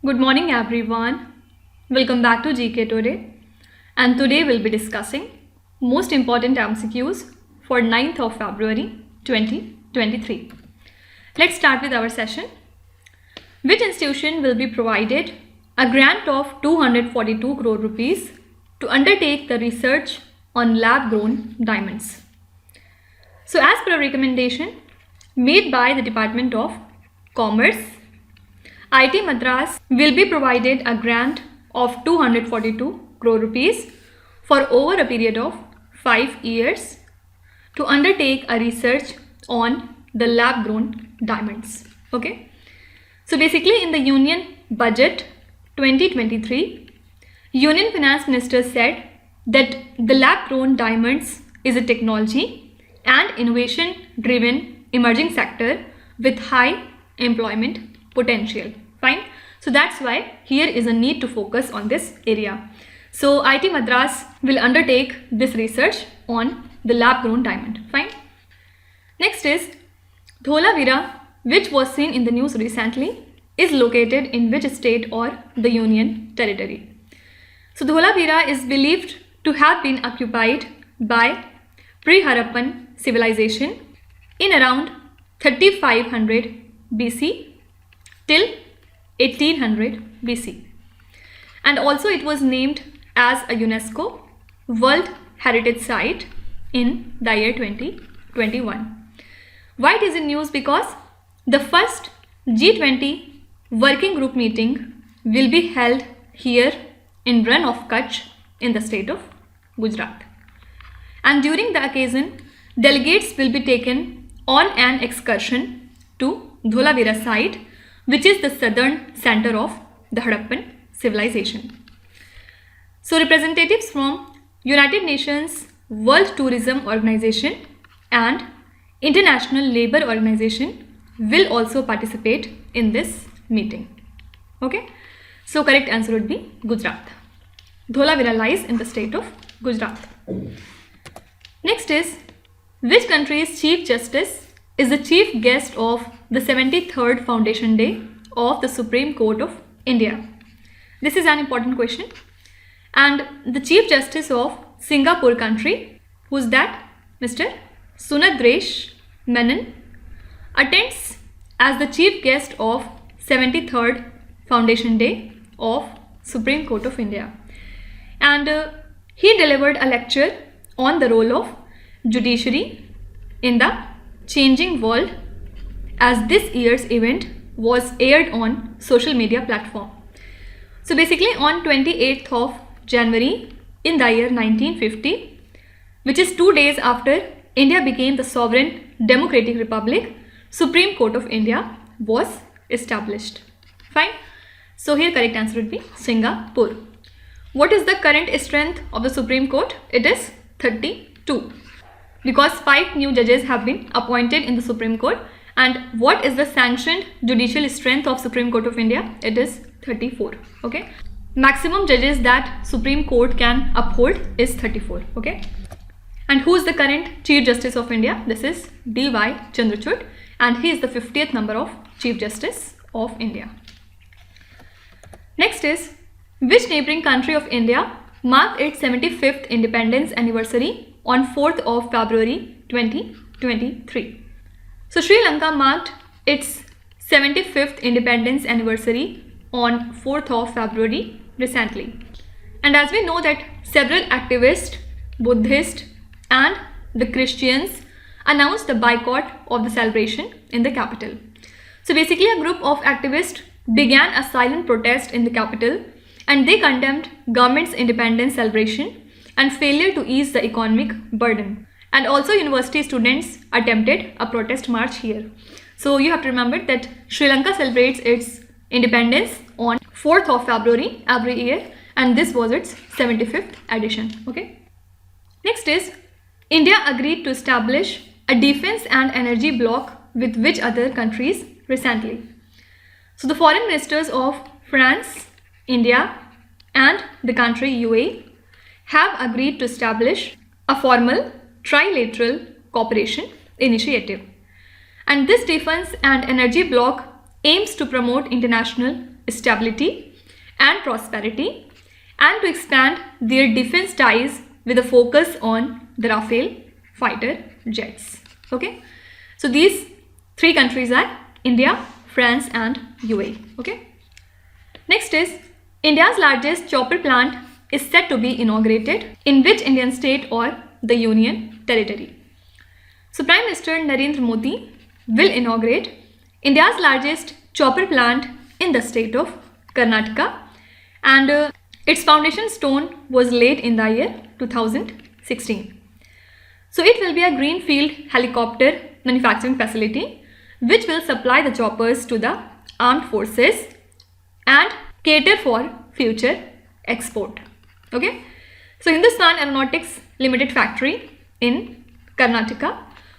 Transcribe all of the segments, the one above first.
Good morning everyone. Welcome back to GK Today. And today we'll be discussing most important MCQs for 9th of February 2023. Let's start with our session. Which institution will be provided a grant of 242 crore rupees to undertake the research on lab-grown diamonds? So as per a recommendation made by the Department of Commerce, IIT Madras will be provided a grant of 242 crore rupees for over a period of 5 years to undertake a research on the lab-grown diamonds. Okay. So basically in the Union Budget 2023, Union Finance Minister said that the lab-grown diamonds is a technology and innovation-driven emerging sector with high employment potential. Fine. So that's why here is a need to focus on this area. So IIT Madras will undertake this research on the lab-grown diamond. Fine. Next is Dholavira, which was seen in the news recently, is located in which state or the Union Territory? So Dholavira is believed to have been occupied by pre-Harappan civilization in around 3500 BC till 1800 BC. And also it was named as a UNESCO World Heritage Site in the year 2021. Why it is in news? Because the first G20 working group meeting will be held here in Rann of Kutch in the state of Gujarat. And during the occasion, delegates will be taken on an excursion to Dholavira site, which is the southern center of the Harappan civilization. So representatives from United Nations World Tourism Organization and International Labour Organization will also participate in this meeting. Okay. So correct answer would be Gujarat. Dholavira lies in the state of Gujarat. Next is, which country's Chief Justice is the chief guest of the 73rd Foundation Day of the Supreme Court of India? This is an important question. And the Chief Justice of Singapore country, who's that? Mr. Sunadresh Menon, attends as the chief guest of 73rd Foundation Day of Supreme Court of India. And he delivered a lecture on the role of judiciary in the changing world, as this year's event was aired on social media platform. So basically on 28th of January in the year 1950, which is 2 days after India became the sovereign democratic republic, Supreme Court of India was established. Fine. So here correct answer would be Singapore. What is the current strength of the Supreme Court? It is 32. Because 5 new judges have been appointed in the Supreme Court. And what is the sanctioned judicial strength of Supreme Court of India? It is 34. Okay. Maximum judges that Supreme Court can uphold is 34. Okay. And who is the current Chief Justice of India? This is D.Y. Chandrachud, and he is the 50th number of Chief Justice of India. Next is, which neighbouring country of India marked its 75th independence anniversary on 4th of February 2023? So Sri Lanka marked its 75th independence anniversary on 4th of February recently. And as we know that several activists, Buddhists and the Christians announced the boycott of the celebration in the capital. So basically a group of activists began a silent protest in the capital, and they condemned government's independence celebration and failure to ease the economic burden. And also university students attempted a protest march here. So you have to remember that Sri Lanka celebrates its independence on 4th of February every year, and this was its 75th edition. Okay. Next is, India agreed to establish a defense and energy bloc with which other countries recently? So the foreign ministers of France, India and the country UAE have agreed to establish a formal trilateral cooperation initiative. And this defense and energy bloc aims to promote international stability and prosperity, and to expand their defense ties with a focus on the Rafale fighter jets. Okay, so these three countries are India, France and UAE. Okay. Next is India's largest chopper plant is set to be inaugurated in which Indian state or the Union Territory? So Prime Minister Narendra Modi will inaugurate India's largest chopper plant in the state of Karnataka, and its foundation stone was laid in the year 2016. So it will be a greenfield helicopter manufacturing facility which will supply the choppers to the armed forces and cater for future export. Okay, so Hindustan Aeronautics Limited factory in Karnataka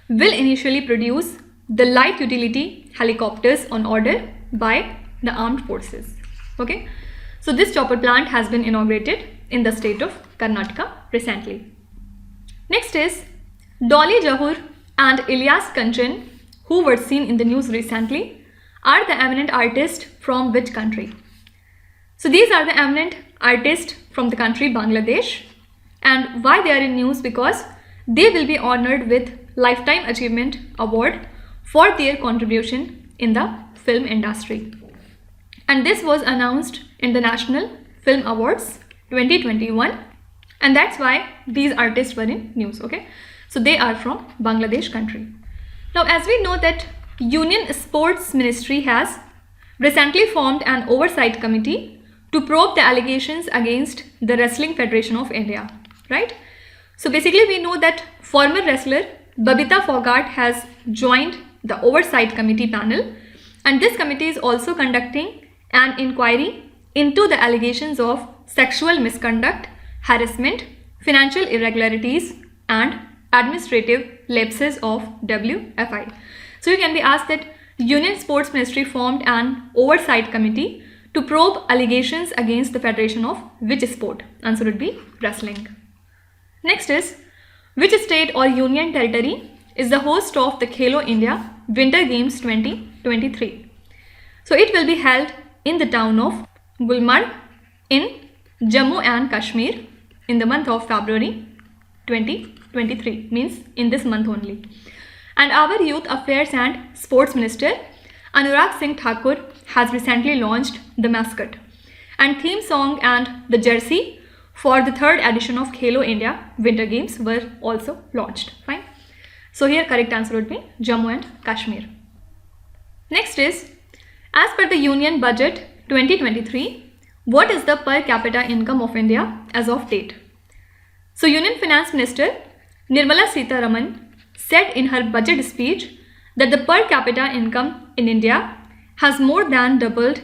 will initially produce the light utility helicopters on order by the armed forces. Okay, so this chopper plant has been inaugurated in the state of Karnataka recently. Next is Dolly Jahur and Ilyas Kanchan, who were seen in the news recently, are the eminent artists from which country? So these are the eminent artists from the country Bangladesh, and why they are in news? Because they will be honored with Lifetime Achievement Award for their contribution in the film industry. And this was announced in the National Film Awards 2021, and that's why these artists were in news. Okay, so they are from Bangladesh country. Now, as we know that Union Sports Ministry has recently formed an oversight committee to probe the allegations against the Wrestling Federation of India, right? So basically we know that former wrestler Babita Fogart has joined the oversight committee panel, and this committee is also conducting an inquiry into the allegations of sexual misconduct, harassment, financial irregularities and administrative lapses of WFI. So you can be asked that Union Sports Ministry formed an oversight committee to probe allegations against the federation of which sport? Answer would be wrestling. Next is, which state or union territory is the host of the Khelo India Winter Games 2023? So it will be held in the town of Gulmarg in Jammu and Kashmir in the month of February 2023, means in this month only. And our Youth Affairs and Sports Minister Anurag Singh Thakur has recently launched the mascot and theme song, and the jersey for the third edition of Khelo India Winter Games were also launched. Fine. So here correct answer would be Jammu and Kashmir. Next is, as per the Union Budget 2023, what is the per capita income of India as of date? So Union Finance Minister Nirmala Sitharaman said in her budget speech that the per capita income in India has more than doubled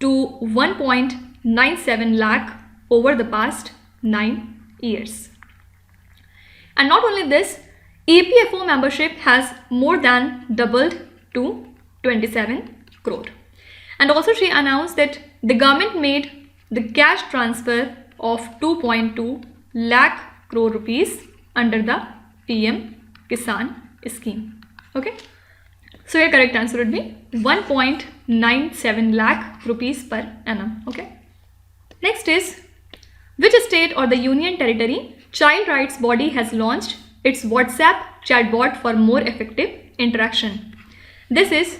to 1.97 lakh over the past 9 years. And not only this, EPFO membership has more than doubled to 27 crore. And also she announced that the government made the cash transfer of 2.2 lakh crore rupees under the PM Kisan scheme. Okay. So your correct answer would be 1.97 lakh rupees per annum. Okay. Next is, which state or the union territory child rights body has launched its WhatsApp chatbot for more effective interaction? This is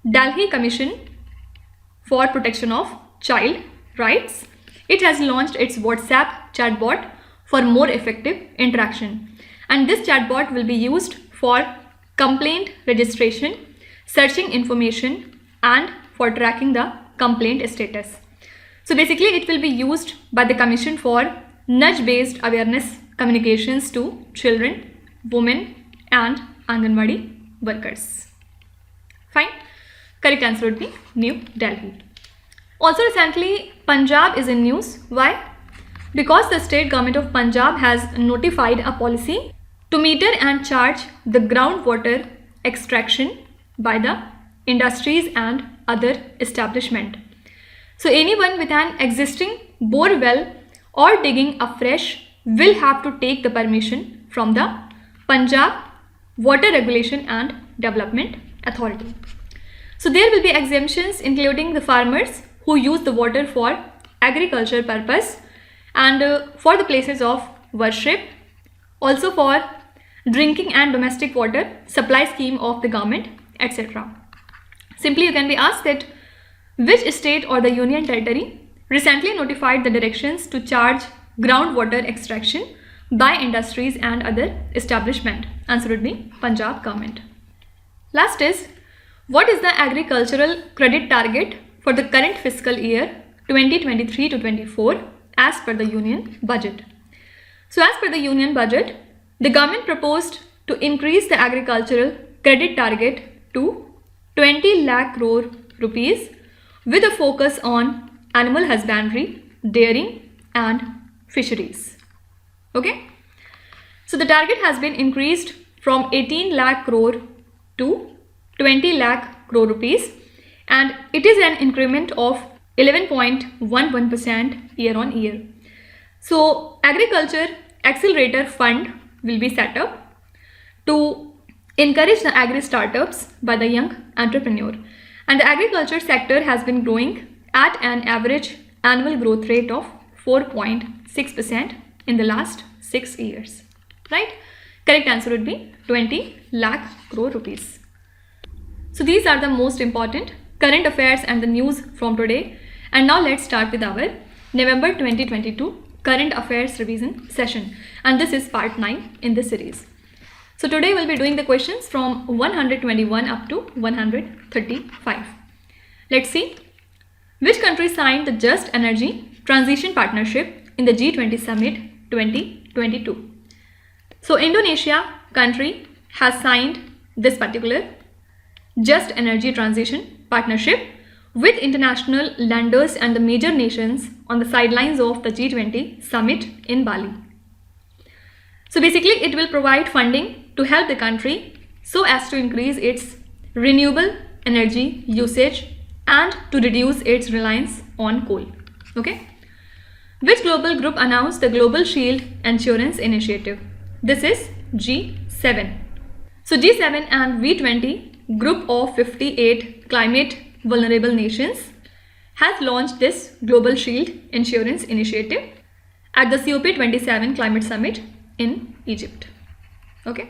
Delhi Commission for Protection of Child Rights. It has launched its WhatsApp chatbot for more effective interaction, and this chatbot will be used for complaint registration, searching information and for tracking the complaint status. So basically it will be used by the Commission for nudge-based awareness communications to children, women and Anganwadi workers. Fine. Correct answer would be New Delhi. Also recently Punjab is in news. Why? Because the state government of Punjab has notified a policy to meter and charge the groundwater extraction by the industries and other establishment. So anyone with an existing bore well or digging afresh will have to take the permission from the Punjab Water Regulation and Development Authority. So there will be exemptions including the farmers who use the water for agricultural purpose and for the places of worship, also for drinking and domestic water supply scheme of the government, etc. Simply you can be asked that which state or the union territory recently notified the directions to charge groundwater extraction by industries and other establishment? Answer would be Punjab government. Last is, what is the agricultural credit target for the current fiscal year 2023 to 24 as per the union budget? So as per the union budget, the government proposed to increase the agricultural credit target to 20 lakh crore rupees with a focus on animal husbandry, dairying and fisheries. Okay. So the target has been increased from 18 lakh crore to 20 lakh crore rupees, and it is an increment of 11.11% year on year. So Agriculture Accelerator Fund will be set up to encourage the agri startups by the young entrepreneur, and the agriculture sector has been growing at an average annual growth rate of 4.6% in the last 6 years. Right? Correct answer would be 20 lakh crore rupees. So these are the most important current affairs and the news from today. And now let's start with our November 2022 current affairs revision session. And this is part 9 in this series. So today we'll be doing the questions from 121 up to 135. Let's see. Which country signed the Just Energy Transition Partnership in the G20 Summit 2022? So Indonesia country has signed this particular Just Energy Transition Partnership with international lenders and the major nations on the sidelines of the G20 Summit in Bali. So basically it will provide funding to help the country so as to increase its renewable energy usage and to reduce its reliance on coal. Okay. Which global group announced the Global Shield Insurance Initiative? This is G7. So G7 and V20 group of 58 climate vulnerable nations has launched this Global Shield Insurance Initiative at the COP27 Climate Summit in Egypt. Okay.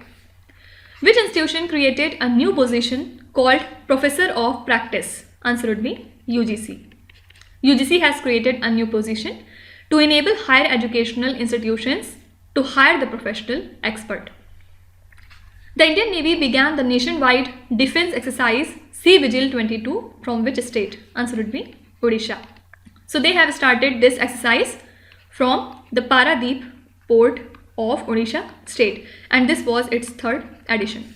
Which institution created a new position called Professor of Practice? Answer would be UGC. UGC has created a new position to enable higher educational institutions to hire the professional expert. The Indian Navy began the nationwide defense exercise Sea Vigil 22 from which state? Answer would be Odisha. So they have started this exercise from the Paradeep port of Odisha state, and this was its 3rd edition.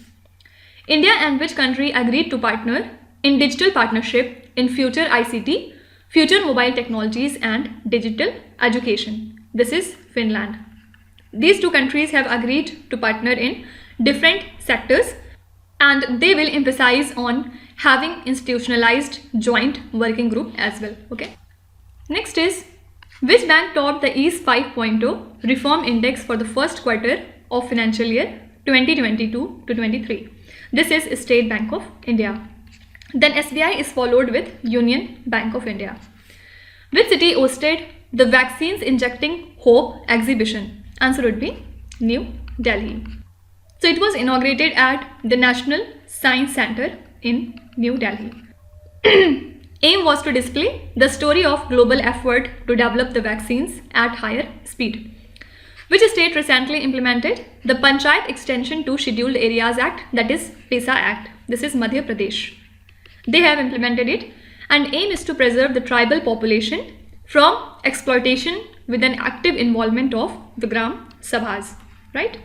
India and which country agreed to partner in digital partnership in future ICT, future mobile technologies and digital education? This is Finland. These two countries have agreed to partner in different sectors and they will emphasize on having institutionalized joint working group as well. Okay. Next is, which bank topped the EASE 5.0 reform index for the first quarter of financial year 2022 to 23? This is State Bank of India. Then SBI is followed with Union Bank of India. Which city hosted the Vaccines Injecting Hope exhibition? Answer would be New Delhi. So it was inaugurated at the National Science Center in New Delhi. Aim was to display the story of global effort to develop the vaccines at higher speed. Which state recently implemented the Panchayat Extension to Scheduled Areas Act, that is PESA Act? This is Madhya Pradesh. They have implemented it, and aim is to preserve the tribal population from exploitation with an active involvement of the Gram Sabhas, right?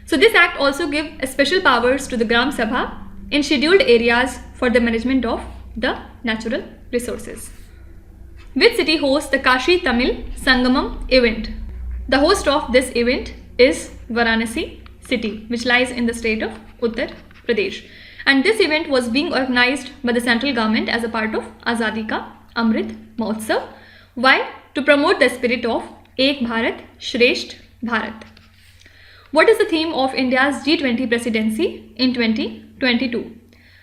So this act also gives special powers to the Gram Sabha in scheduled areas for the management of the natural resources. Which city hosts the Kashi Tamil Sangamam event? The host of this event is Varanasi city, which lies in the state of Uttar Pradesh. And this event was being organized by the central government as a part of Azadi Ka Amrit Mahotsav, while to promote the spirit of Ek Bharat Shresht Bharat. What is the theme of India's G20 presidency in 2022?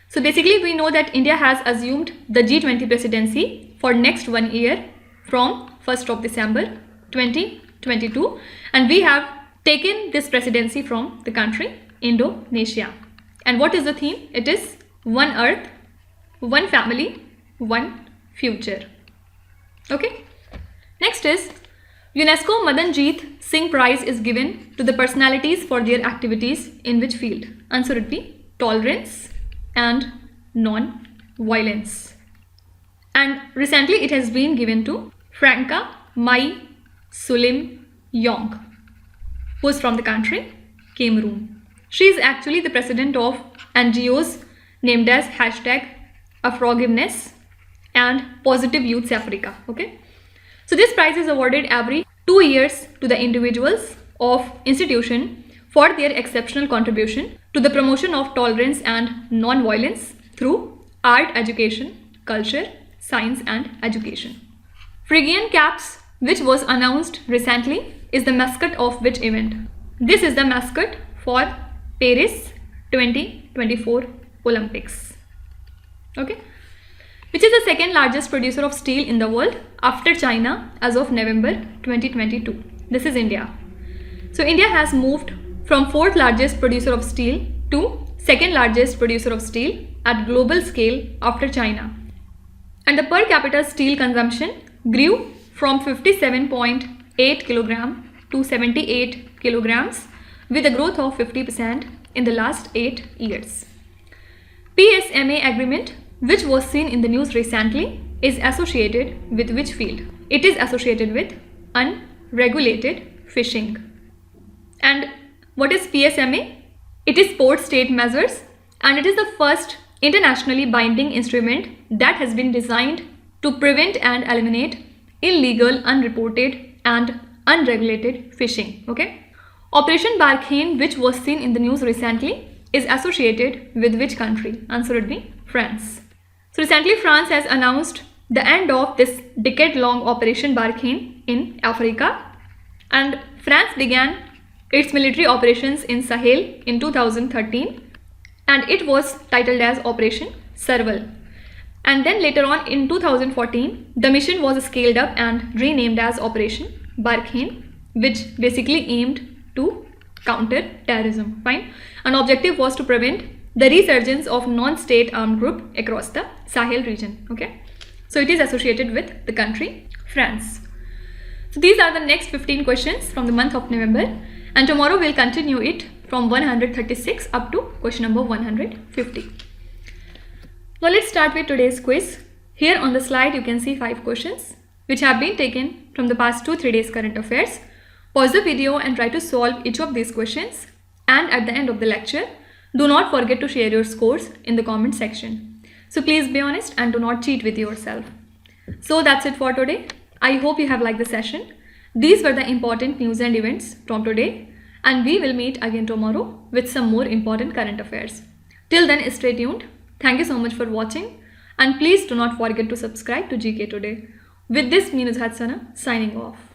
So basically we know that India has assumed the G20 presidency for next 1 year from 1st of December 2022, and we have taken this presidency from the country Indonesia. And what is the theme? It is One Earth, One Family, One Future. Okay. Next is UNESCO Madanjeet Singh Prize is given to the personalities for their activities in which field? Answer would be tolerance and non-violence. And recently it has been given to Franca Mai Sulim Yong, who is from the country Cameroon. She is actually the president of NGOs named as #Afrogiveness and Positive Youths Africa. Okay. So this prize is awarded every 2 years to the individuals of institution for their exceptional contribution to the promotion of tolerance and non-violence through art, education, culture, science and education. Phrygian caps, which was announced recently, is the mascot of which event? This is the mascot for Paris 2024 Olympics. Okay. Which is the second largest producer of steel in the world after China as of November 2022. This is India. So India has moved from 4th largest producer of steel to 2nd largest producer of steel at global scale after China. And the per capita steel consumption grew from 57.8 kilogram to 78 kilograms with a growth of 50% in the last 8 years. PSMA agreement, which was seen in the news recently, is associated with which field? It is associated with unregulated fishing. And what is PSMA? It is Port State Measures, and it is the first internationally binding instrument that has been designed to prevent and eliminate illegal, unreported and unregulated fishing. Okay. Operation Barkhane, which was seen in the news recently, is associated with which country? Answer would be France. So recently France has announced the end of this decade-long Operation Barkhane in Africa, and France began its military operations in Sahel in 2013, and it was titled as Operation Serval. And then later on in 2014, the mission was scaled up and renamed as Operation Barkhane, which basically aimed to counter terrorism. Fine. An objective was to prevent the resurgence of non-state armed group across the Sahel region. Okay. So it is associated with the country France. So these are the next 15 questions from the month of November, and tomorrow we'll continue it from 136 up to question number 150. Now let's start with today's quiz. Here on the slide you can see 5 questions which have been taken from the past 2-3 days current affairs. Pause the video and try to solve each of these questions, and at the end of the lecture, do not forget to share your scores in the comment section. So please be honest and do not cheat with yourself. So that's it for today. I hope you have liked the session. These were the important news and events from today, and we will meet again tomorrow with some more important current affairs. Till then, stay tuned. Thank you so much for watching, and please do not forget to subscribe to GK Today. With this, me Nuzhat Sana signing off.